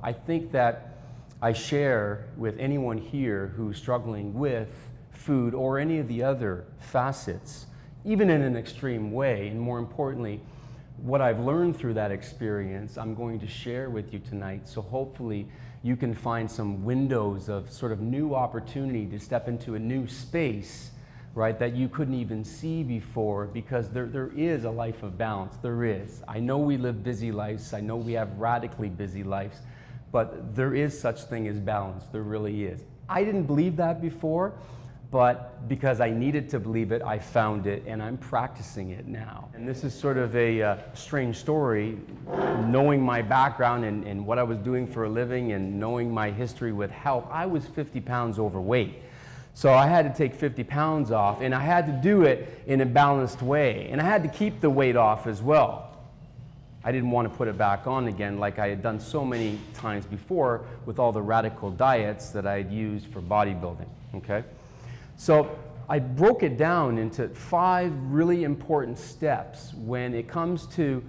I think that I share with anyone here who's struggling with food or any of the other facets, even in an extreme way, and more importantly, what I've learned through that experience, I'm going to share with you tonight. So hopefully you can find some windows of sort of new opportunity to step into a new space, right, that you couldn't even see before, because there is a life of balance. There is. I know we live busy lives. I know we have radically busy lives, but there is such thing as balance. There really is. I didn't believe that before, but because I needed to believe it, I found it, and I'm practicing it now. And this is sort of a strange story, knowing my background and what I was doing for a living and knowing my history with health. I was 50 pounds overweight. So I had to take 50 pounds off, and I had to do it in a balanced way. And I had to keep the weight off as well. I didn't want to put it back on again like I had done so many times before with all the radical diets that I had used for bodybuilding, okay? So I broke it down into 5 really important steps when it comes to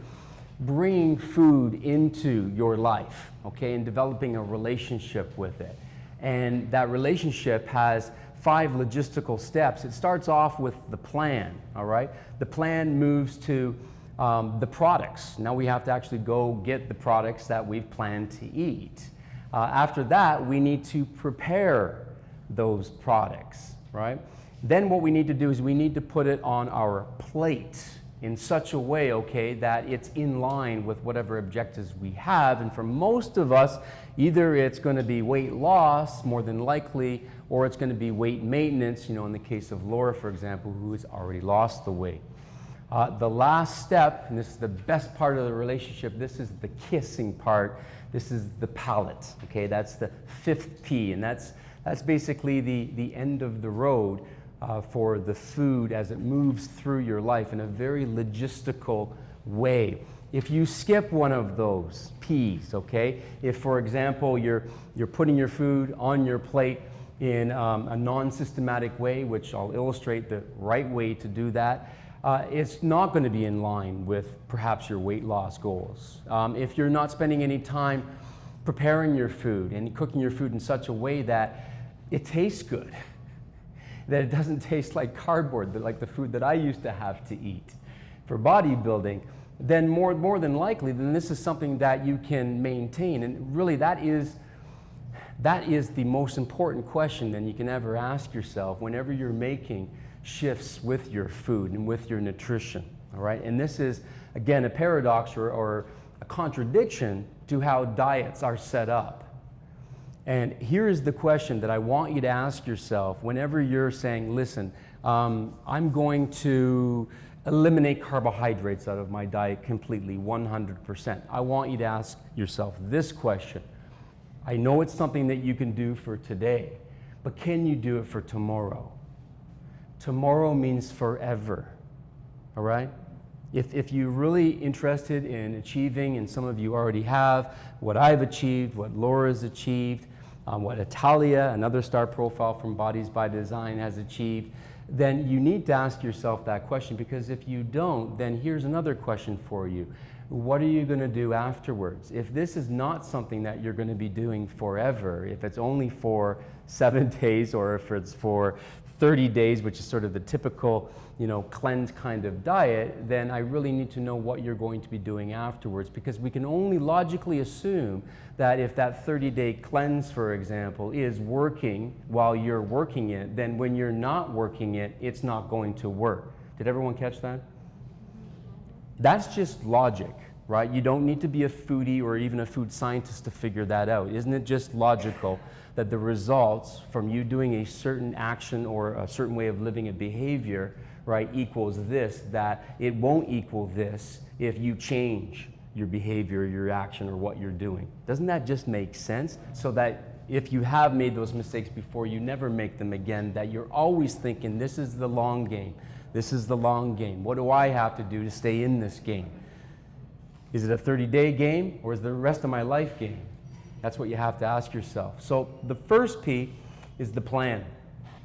bringing food into your life, okay, and developing a relationship with it. And that relationship has 5 logistical steps. It starts off with the plan, all right? The plan moves to the products. Now we have to actually go get the products that we've planned to eat. After that, we need to prepare those products, right? Then what we need to do is we need to put it on our plate in such a way, okay, that it's in line with whatever objectives we have. And for most of us, either it's going to be weight loss, more than likely, or it's going to be weight maintenance, you know, in the case of Laura, for example, who has already lost the weight. The last step, and this is the best part of the relationship, this is the kissing part, this is the palate, okay? That's the 5th P, and that's basically the end of the road for the food as it moves through your life in a very logistical way. If you skip one of those P's, okay? If, for example, you're putting your food on your plate in a non-systematic way, which I'll illustrate the right way to do that, it's not going to be in line with perhaps your weight loss goals. If you're not spending any time preparing your food and cooking your food in such a way that it tastes good, that it doesn't taste like cardboard, like the food that I used to have to eat for bodybuilding, then more than likely, then this is something that you can maintain. And really that is the most important question that you can ever ask yourself whenever you're making shifts with your food and with your nutrition, all right? And this is, again, a paradox or a contradiction to how diets are set up. And here is the question that I want you to ask yourself whenever you're saying, listen, I'm going to eliminate carbohydrates out of my diet completely, 100%. I want you to ask yourself this question. I know it's something that you can do for today, but can you do it for tomorrow? Tomorrow means forever, all right? If you're really interested in achieving, and some of you already have, what I've achieved, what Laura's achieved, what Italia, another star profile from Bodies by Design, has achieved, then you need to ask yourself that question, because if you don't, then here's another question for you. What are you going to do afterwards? If this is not something that you're going to be doing forever, if it's only for 7 days, or if it's for 30 days, which is sort of the typical, you know, cleanse kind of diet, then I really need to know what you're going to be doing afterwards, because we can only logically assume that if that 30-day cleanse, for example, is working while you're working it, then when you're not working it, it's not going to work. Did everyone catch that? That's just logic, right? You don't need to be a foodie or even a food scientist to figure that out. Isn't it just logical that the results from you doing a certain action or a certain way of living a behavior, right, equals this, that it won't equal this if you change your behavior, your action, or what you're doing? Doesn't that just make sense? So that if you have made those mistakes before, you never make them again, that you're always thinking, this is the long game. This is the long game. What do I have to do to stay in this game? Is it a 30-day game, or is it the rest of my life game? That's what you have to ask yourself. So the first P is the plan.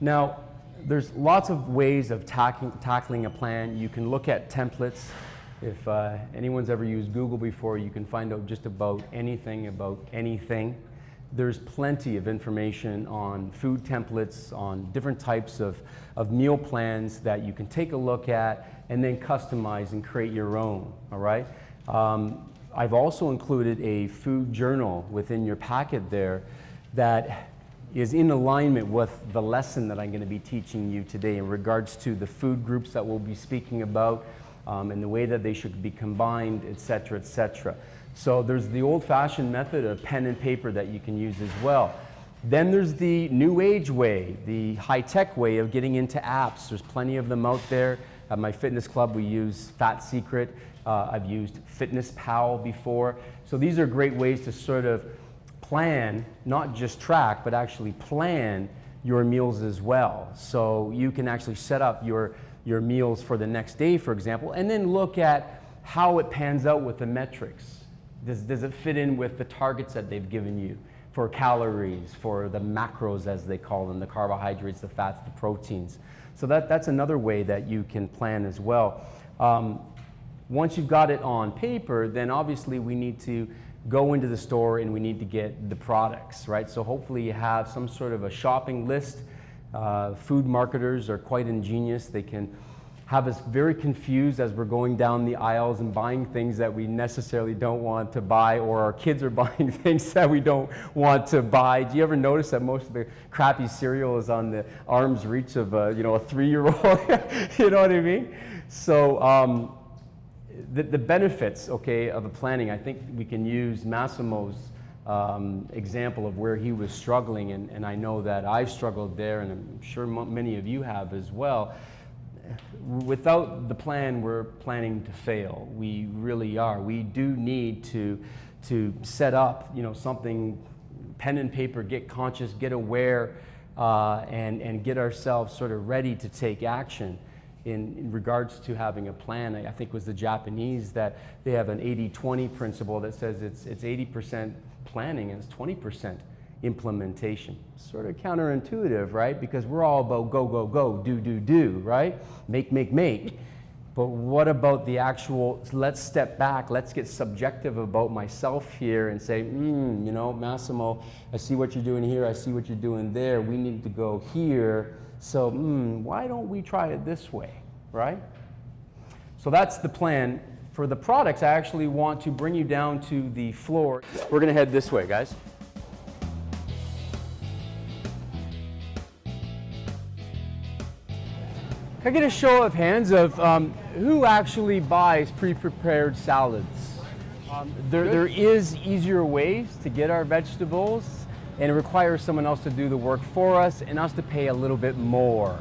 Now, there's lots of ways of tackling a plan. You can look at templates. If anyone's ever used Google before, you can find out just about anything. There's plenty of information on food templates, on different types of meal plans that you can take a look at and then customize and create your own, all right? I've also included a food journal within your packet there that is in alignment with the lesson that I'm going to be teaching you today in regards to the food groups that we'll be speaking about and the way that they should be combined, etc., etc. So there's the old-fashioned method of pen and paper that you can use as well. Then there's the new age way, the high-tech way of getting into apps. There's plenty of them out there. At my fitness club, we use Fat Secret. I've used Fitness Pal before. So these are great ways to sort of plan, not just track, but actually plan your meals as well. So you can actually set up your meals for the next day, for example, and then look at how it pans out with the metrics. Does it fit in with the targets that they've given you for calories, for the macros as they call them, the carbohydrates, the fats, the proteins. So that's another way that you can plan as well. Once you've got it on paper, then obviously we need to go into the store and we need to get the products, right? So hopefully you have some sort of a shopping list. Food marketers are quite ingenious. They can have us very confused as we're going down the aisles and buying things that we necessarily don't want to buy, or our kids are buying things that we don't want to buy. Do you ever notice that most of the crappy cereal is on the arm's reach of a 3-year-old? You know what I mean? So the benefits, okay, of the planning, I think we can use Massimo's example of where he was struggling, and I know that I've struggled there, and I'm sure many of you have as well. Without the plan, we're planning to fail. We really are. We do need to set up, something, pen and paper, get conscious, get aware, and get ourselves sort of ready to take action. In regards to having a plan, I think it was the Japanese that they have an 80-20 principle that says it's 80% planning and it's 20% implementation. Sort of counterintuitive, right? Because we're all about go, go, go, do, right? Make. But what about the actual, let's step back, let's get subjective about myself here and say, Massimo, I see what you're doing here, I see what you're doing there, we need to go here. So, why don't we try it this way, right? So that's the plan. For the products, I actually want to bring you down to the floor. We're gonna head this way, guys. Can I get a show of hands of who actually buys pre-prepared salads? There is easier ways to get our vegetables, and it requires someone else to do the work for us and us to pay a little bit more.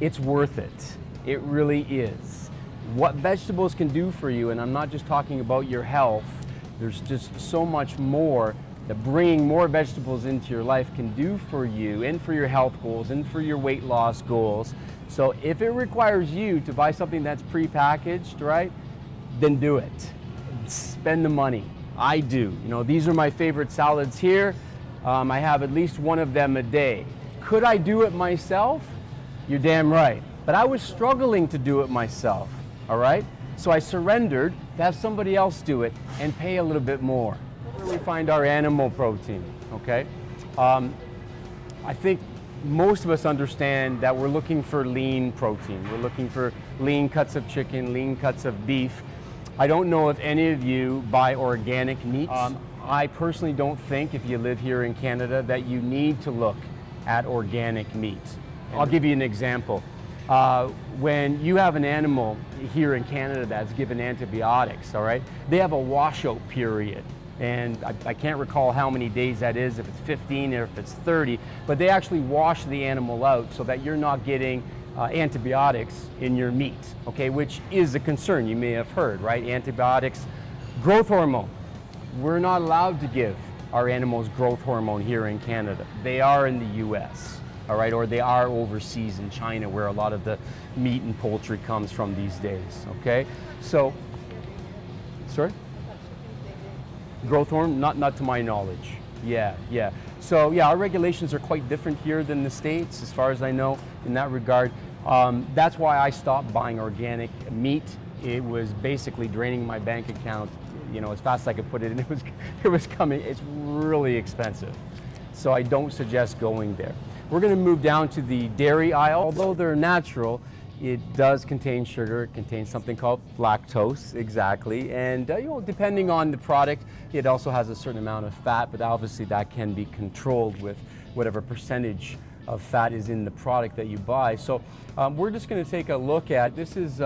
It's worth it. It really is. What vegetables can do for you, and I'm not just talking about your health, there's just so much more that bringing more vegetables into your life can do for you and for your health goals and for your weight loss goals. So if it requires you to buy something that's pre-packaged, right, then do it. Spend the money. I do. These are my favorite salads here. I have at least one of them a day. Could I do it myself? You're damn right. But I was struggling to do it myself, all right? So I surrendered to have somebody else do it and pay a little bit more. Where we find our animal protein, okay? I think most of us understand that we're looking for lean protein. We're looking for lean cuts of chicken, lean cuts of beef. I don't know if any of you buy organic meats. I personally don't think, if you live here in Canada, that you need to look at organic meat. I'll give you an example. When you have an animal here in Canada that's given antibiotics, all right, they have a washout period. And I can't recall how many days that is, if it's 15 or if it's 30, but they actually wash the animal out so that you're not getting antibiotics in your meat, okay, which is a concern you may have heard, right? Antibiotics, growth hormone. We're not allowed to give our animals growth hormone here in Canada. They are in the US, all right, or they are overseas in China where a lot of the meat and poultry comes from these days, okay? So, sorry? Growth hormone, not to my knowledge. Yeah. So yeah, our regulations are quite different here than the States, as far as I know, in that regard. That's why I stopped buying organic meat. it was basically draining my bank account, as fast as I could put it in. It was coming. It's really expensive. So I don't suggest going there. We're going to move down to the dairy aisle. Although they're natural, it does contain sugar. It contains something called lactose, exactly. And depending on the product, it also has a certain amount of fat, but obviously that can be controlled with whatever percentage of fat is in the product that you buy. So we're just going to take a look at, this is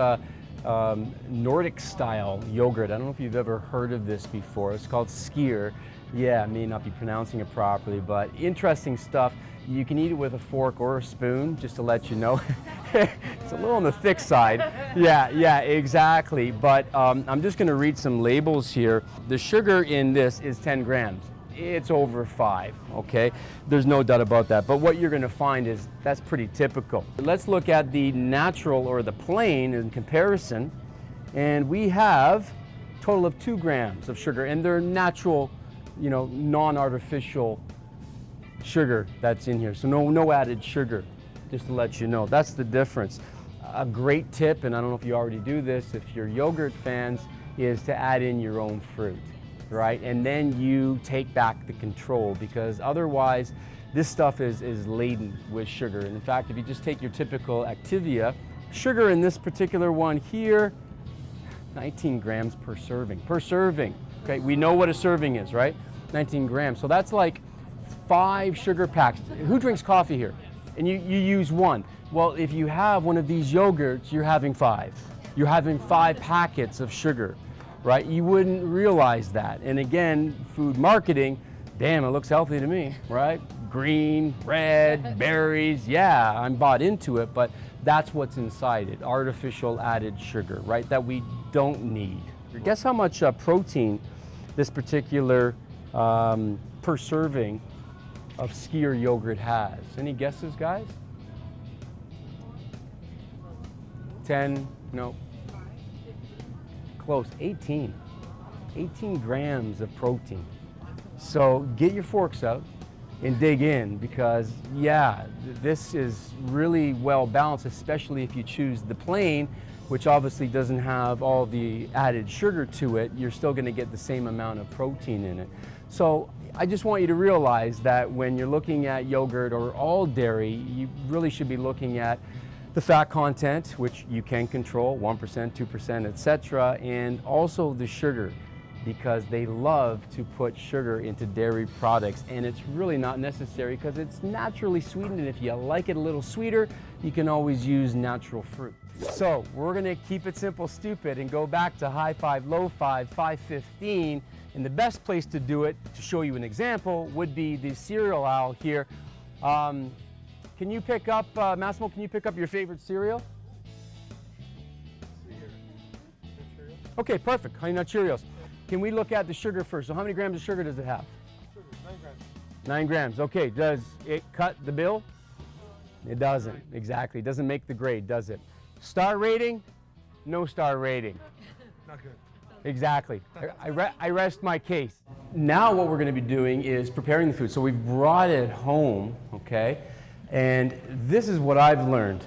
Nordic style yogurt. I don't know if you've ever heard of this before. It's called skyr. Yeah, I may not be pronouncing it properly, but interesting stuff. You can eat it with a fork or a spoon, just to let you know. It's a little on the thick side. Yeah, exactly. But I'm just going to read some labels here. The sugar in this is 10 grams. It's over 5, okay? There's no doubt about that. But what you're going to find is that's pretty typical. Let's look at the natural or the plain in comparison. And we have a total of 2 grams of sugar, and they're natural, non-artificial sugar that's in here. So no added sugar, just to let you know. That's the difference. A great tip, and I don't know if you already do this, if you're yogurt fans, is to add in your own fruit, right? And then you take back the control, because otherwise this stuff is laden with sugar. And in fact, if you just take your typical Activia, sugar in this particular one here, 19 grams per serving. Okay, we know what a serving is, right? 19 grams. So that's like 5 sugar packs. Who drinks coffee here? And you use 1. Well, if you have one of these yogurts, you're having 5. You're having 5 packets of sugar, right? You wouldn't realize that. And again, food marketing, damn, it looks healthy to me, right? Green, red, berries, yeah, I'm bought into it, but that's what's inside it, artificial added sugar, right, that we don't need. Guess how much protein this particular per serving of skyr yogurt has? Any guesses, guys? 10, no. Close, 18. 18 grams of protein. So get your forks out and dig in, because yeah, this is really well balanced, especially if you choose the plain, which obviously doesn't have all the added sugar to it. You're still going to get the same amount of protein in it. So I just want you to realize that when you're looking at yogurt or all dairy, you really should be looking at the fat content, which you can control, 1%, 2%, etc., and also the sugar, because they love to put sugar into dairy products, and it's really not necessary because it's naturally sweetened, and if you like it a little sweeter, you can always use natural fruit. So we're going to keep it simple, stupid, and go back to high 5, low 5, 515, and the best place to do it, to show you an example, would be the cereal aisle here. Can you pick up, Massimo, can you pick up your favorite cereal? Okay, perfect, Honey Nut Cheerios. Can we look at the sugar first? So how many grams of sugar does it have? 9 grams. 9 grams, okay. Does it cut the bill? It doesn't, exactly. It doesn't make the grade, does it? Star rating? No star rating. Not good. Exactly. I rest my case. Now what we're going to be doing is preparing the food. So we've brought it home, okay? And this is what I've learned.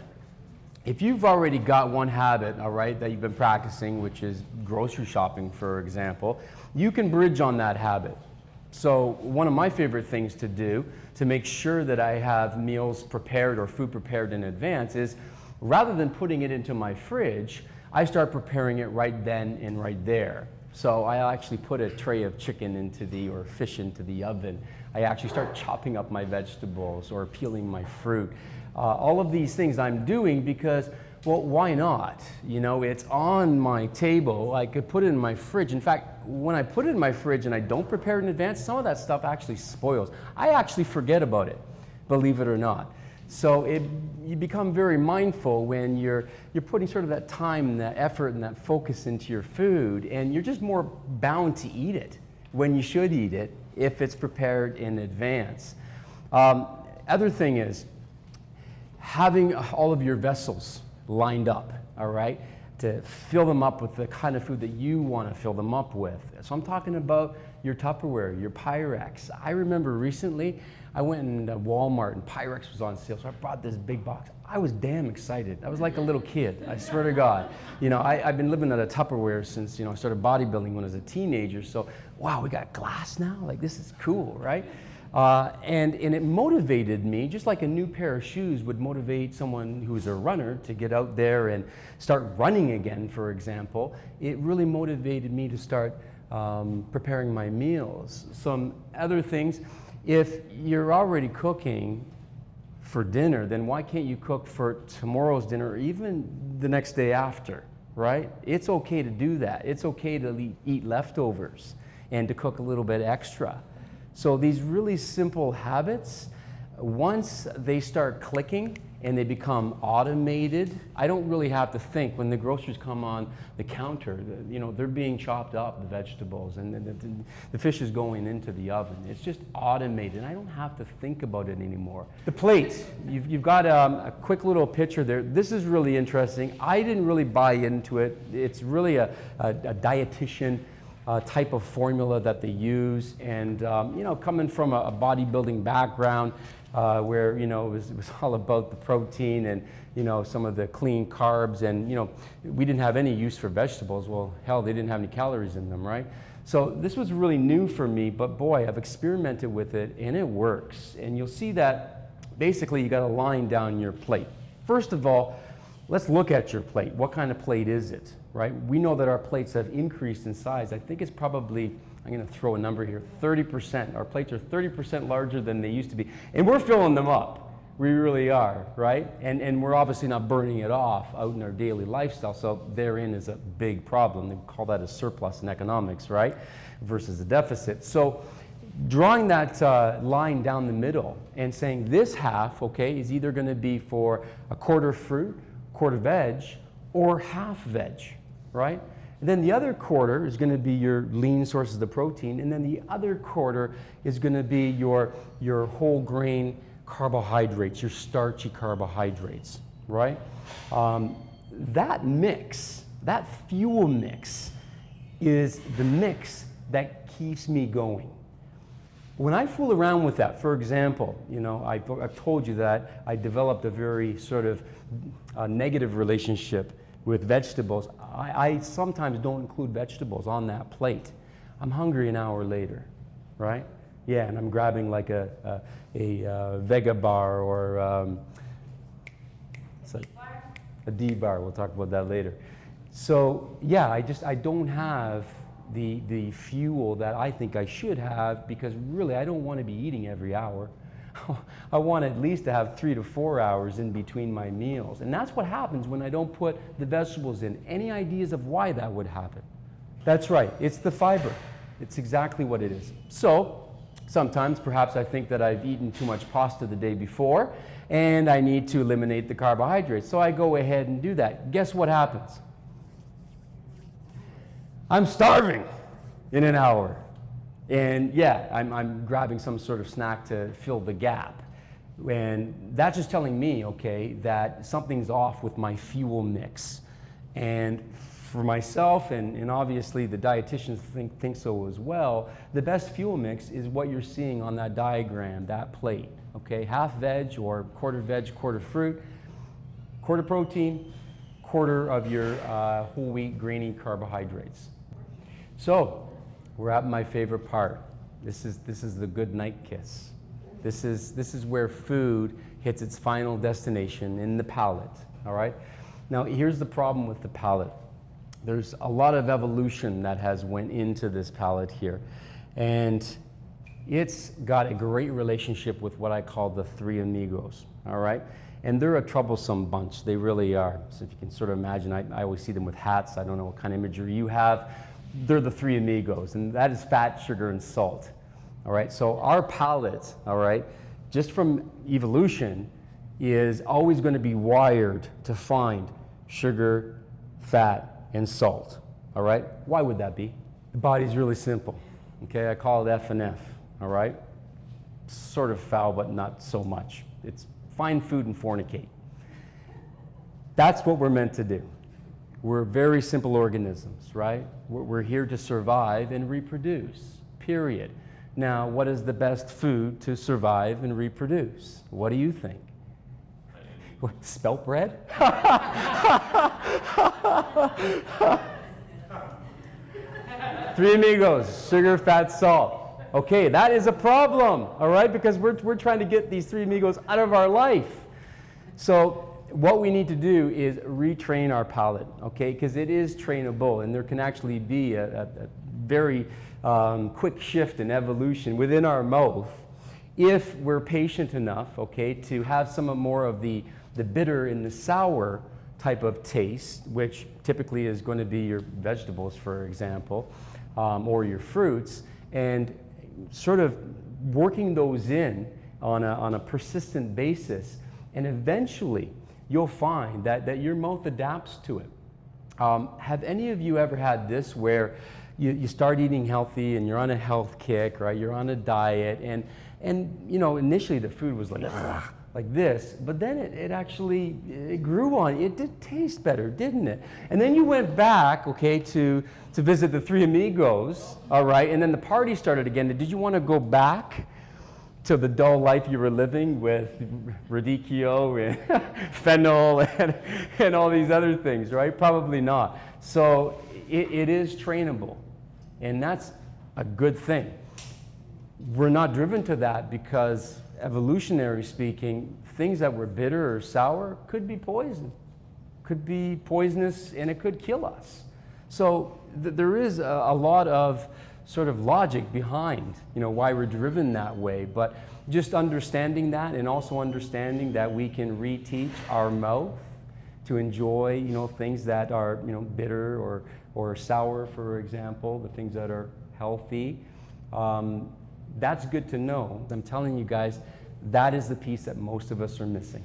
If you've already got one habit, all right, that you've been practicing, which is grocery shopping, for example, you can bridge on that habit. So one of my favorite things to do to make sure that I have meals prepared or food prepared in advance is, rather than putting it into my fridge, I start preparing it right then and right there. So I actually put a tray of chicken or fish into the oven. I actually start chopping up my vegetables or peeling my fruit. All of these things I'm doing because, well, why not? It's on my table. I could put it in my fridge. In fact, when I put it in my fridge and I don't prepare it in advance, some of that stuff actually spoils. I actually forget about it, believe it or not. So you become very mindful when you're putting sort of that time and that effort and that focus into your food, and you're just more bound to eat it when you should eat it if it's prepared in advance. Other thing is having all of your vessels lined up, all right, to fill them up with the kind of food that you want to fill them up with. So I'm talking about your Tupperware, your Pyrex. I remember recently I went in Walmart and Pyrex was on sale, so I brought this big box. I was damn excited. I was like a little kid, I swear to God. You know, I've been living at a Tupperware since, you know, I started bodybuilding when I was a teenager. So, wow, we got glass now? Like, this is cool, right? And it motivated me, just like a new pair of shoes would motivate someone who's a runner to get out there and start running again, for example. It really motivated me to start preparing my meals. Some other things, if you're already cooking for dinner, then why can't you cook for tomorrow's dinner or even the next day after, right? It's okay to do that. It's okay to eat leftovers and to cook a little bit extra. So these really simple habits, once they start clicking and they become automated, I don't really have to think. When the groceries come on the counter, you know, they're being chopped up, the vegetables, and the fish is going into the oven. It's just automated. I don't have to think about it anymore. The plate, you've got a quick little picture there. This is really interesting. I didn't really buy into it. It's really a dietitian type of formula that they use, and you know, coming from a bodybuilding background where, you know, it was all about the protein and, you know, some of the clean carbs, and, you know, we didn't have any use for vegetables. Well, hell, they didn't have any calories in them, right? So this was really new for me, but boy, I've experimented with it and it works. And you'll see that basically you got to line down your plate. First of all, let's look at your plate. What kind of plate is it, right? We know that our plates have increased in size. I think it's probably, I'm going to throw a number here, 30%. Our plates are 30% larger than they used to be. And we're filling them up. We really are, right? And we're obviously not burning it off out in our daily lifestyle. So therein is a big problem. They call that a surplus in economics, right? Versus a deficit. So drawing that line down the middle and saying this half, okay, is either going to be for a quarter fruit, quarter veg, or half veg, right? And then the other quarter is going to be your lean sources of protein, and then the other quarter is going to be your whole grain carbohydrates, your starchy carbohydrates, right? That mix, that fuel mix, is the mix that keeps me going. When I fool around with that, for example, you know, I've told you that I developed a very sort of negative relationship with vegetables. I sometimes don't include vegetables on that plate. I'm hungry an hour later, right? Yeah, and I'm grabbing like a Vega bar or a D bar. We'll talk about that later. So yeah, I don't have the fuel that I think I should have, because really I don't want to be eating every hour. I want at least to have 3 to 4 hours in between my meals. And that's what happens when I don't put the vegetables in. Any ideas of why that would happen? That's right, it's the fiber. It's exactly what it is. So sometimes perhaps I think that I've eaten too much pasta the day before and I need to eliminate the carbohydrates. So I go ahead and do that. Guess what happens? I'm starving in an hour. And yeah, I'm grabbing some sort of snack to fill the gap. And that's just telling me, okay, that something's off with my fuel mix. And for myself, and obviously the dietitians think so as well, the best fuel mix is what you're seeing on that diagram, that plate. Okay, half veg or veg, quarter fruit, quarter protein, quarter of your whole wheat grainy carbohydrates. So we're at my favorite part. This is the good night kiss. This is where food hits its final destination in the palate. All right. Now here's the problem with the palate. There's a lot of evolution that has went into this palate here, and it's got a great relationship with what I call the three amigos. All right. And they're a troublesome bunch. They really are. So if you can sort of imagine, I always see them with hats. I don't know what kind of imagery you have. They're the three amigos, and that is fat, sugar, and salt. All right, so our palate, all right, just from evolution, is always going to be wired to find sugar, fat, and salt. All right, why would that be? The body's really simple. Okay, I call it F and F. All right, sort of foul, but not so much. It's find food and fornicate. That's what we're meant to do. We're very simple organisms, right? We're here to survive and reproduce, period. Now, what is the best food to survive and reproduce? What do you think? What, spelt bread? Three amigos, sugar, fat, salt. Okay, that is a problem, all right, because we're trying to get these three amigos out of our life. So what we need to do is retrain our palate, okay, because it is trainable, and there can actually be a very quick shift in evolution within our mouth if we're patient enough, okay, to have some more of the bitter and the sour type of taste, which typically is going to be your vegetables, for example, or your fruits, and sort of working those in on a persistent basis, and eventually you'll find that your mouth adapts to it. Have any of you ever had this where you start eating healthy and you're on a health kick, right? You're on a diet, and you know, initially the food was like this, but then it grew on you. It did taste better, didn't it? And then you went back, okay, to visit the Three Amigos, all right, and then the party started again. Did you want to go back to the dull life you were living with radicchio and fennel and all these other things, right? Probably not. So it is trainable, and that's a good thing. We're not driven to that because, evolutionary speaking, things that were bitter or sour could be poison, could be poisonous, and it could kill us. So there is a lot of sort of logic behind, you know, why we're driven that way. But just understanding that, and also understanding that we can reteach our mouth to enjoy, you know, things that are, you know, bitter or sour, for example, the things that are healthy. That's good to know. I'm telling you guys, that is the piece that most of us are missing.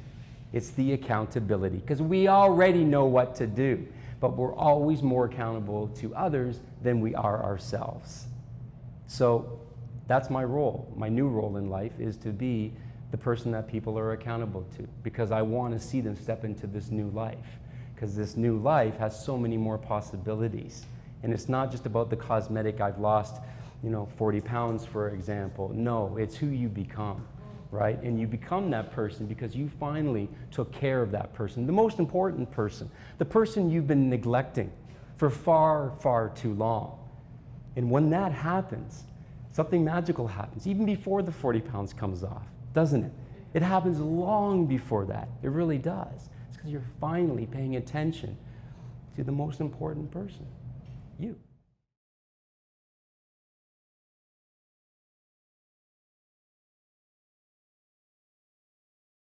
It's the accountability, because we already know what to do, but we're always more accountable to others than we are ourselves. So that's my role. My new role in life is to be the person that people are accountable to, because I want to see them step into this new life, because this new life has so many more possibilities. And it's not just about the cosmetic, I've lost, you know, 40 pounds, for example. No, it's who you become, right? And you become that person because you finally took care of that person, the most important person, the person you've been neglecting for far, far too long. And when that happens, something magical happens, even before the 40 pounds comes off, doesn't it? It happens long before that. It really does. It's because you're finally paying attention to the most important person, you.